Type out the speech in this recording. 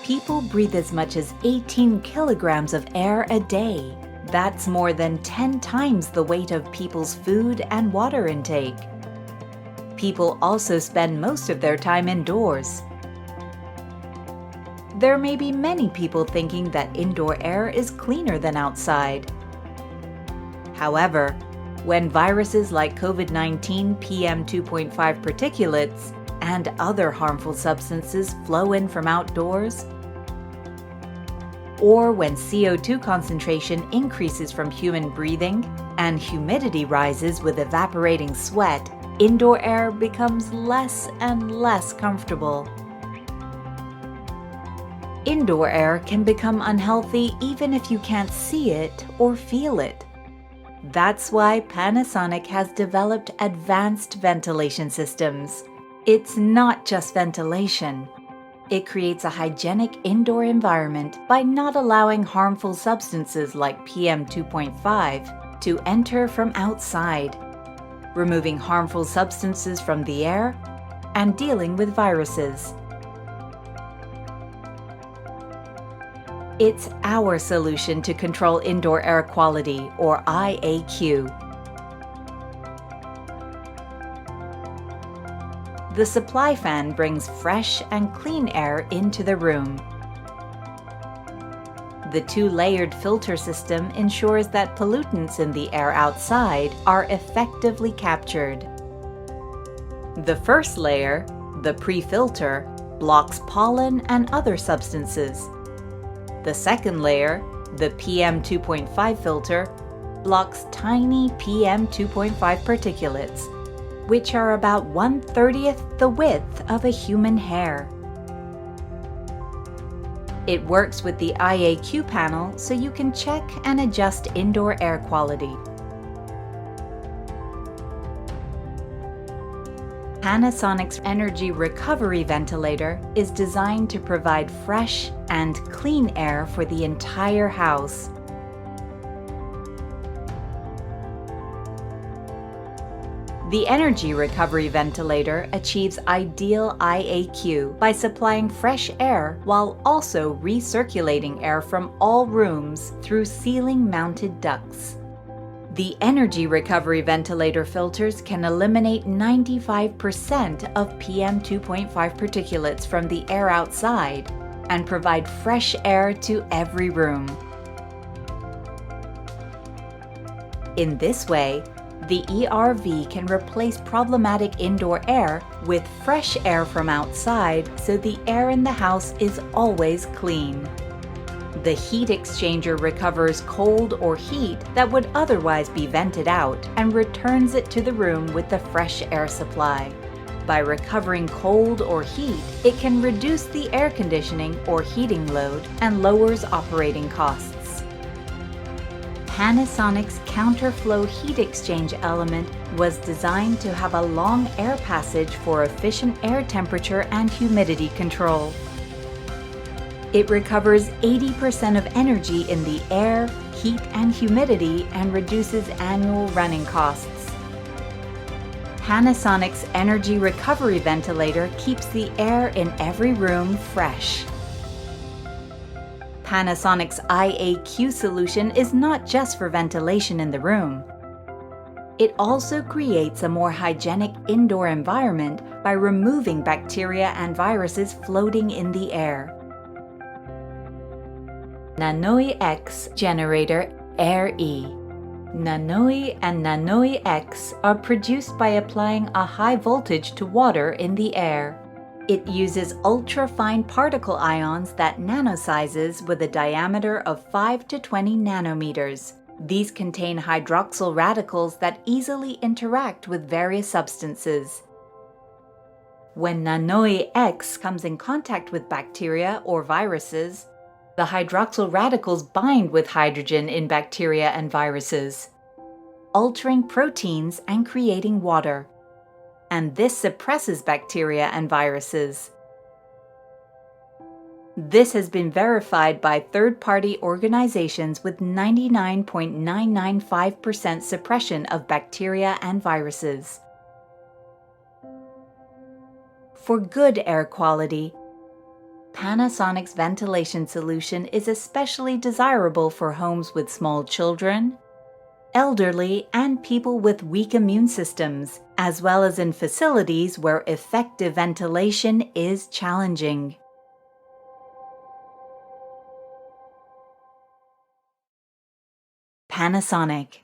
People breathe as much as 18 kilograms of air a day. That's more than 10 times the weight of people's food and water intake. People also spend most of their time indoors. There may be many people thinking that indoor air is cleaner than outside. However, when viruses like COVID-19 PM2.5 particulates and other harmful substances flow in from outdoors, or when CO2 concentration increases from human breathing and humidity rises with evaporating sweat, indoor air becomes less and less comfortable. Indoor air can become unhealthy even if you can't see it or feel it. That's why Panasonic has developed advanced ventilation systems. It's not just ventilation. It creates a hygienic indoor environment by not allowing harmful substances like PM2.5 to enter from outside, removing harmful substances from the air, and dealing with viruses. It's our solution to control indoor air quality, or IAQ. The Supplyfan brings fresh and clean air into the room. The two-layered filter system ensures that pollutants in the air outside are effectively captured. The first layer, the pre-filter, blocks pollen and other substances. The second layer, the PM2.5 filter, blocks tiny PM2.5 particulates, which are about 1/30th the width of a human hair. It works with the IAQ panel so you can check and adjust indoor air quality. Panasonic's energy recovery ventilator is designed to provide fresh and clean air for the entire house. The energy recovery ventilator achieves ideal IAQ by supplying fresh air while also recirculating air from all rooms through ceiling-mounted ducts. The energy recovery ventilator filters can eliminate 95% of PM2.5 particulates from the air outside and provide fresh air to every room. In this way, the ERV can replace problematic indoor air with fresh air from outside, so the air in the house is always clean. The heat exchanger recovers cold or heat that would otherwise be vented out and returns it to the room with the fresh air supply. By recovering cold or heat, it can reduce the air conditioning or heating load and lowers operating costs. Panasonic's counterflow heat exchange element was designed to have a long air passage for efficient air temperature and humidity control. It recovers 80% of energy in the air, heat, and humidity and reduces annual running costs. Panasonic's energy recovery ventilator keeps the air in every room fresh. Panasonic's IAQ solution is not just for ventilation in the room. It also creates a more hygienic indoor environment by removing bacteria and viruses floating in the air. Nanoi X Generator Air E. Nanoi and Nanoi X are produced by applying a high voltage to water in the air. It uses ultra-fine particle ions that nanosizes with a diameter of 5 to 20 nanometers. These contain hydroxyl radicals that easily interact with various substances. When Nanoi X comes in contact with bacteria or viruses, the hydroxyl radicals bind with hydrogen in bacteria and viruses, altering proteins and creating water. And this suppresses bacteria and viruses. This has been verified by third-party organizations with 99.995% suppression of bacteria and viruses. For good air quality, Panasonic's ventilation solution is especially desirable for homes with small children, elderly, and people with weak immune systems, as well as in facilities where effective ventilation is challenging. Panasonic.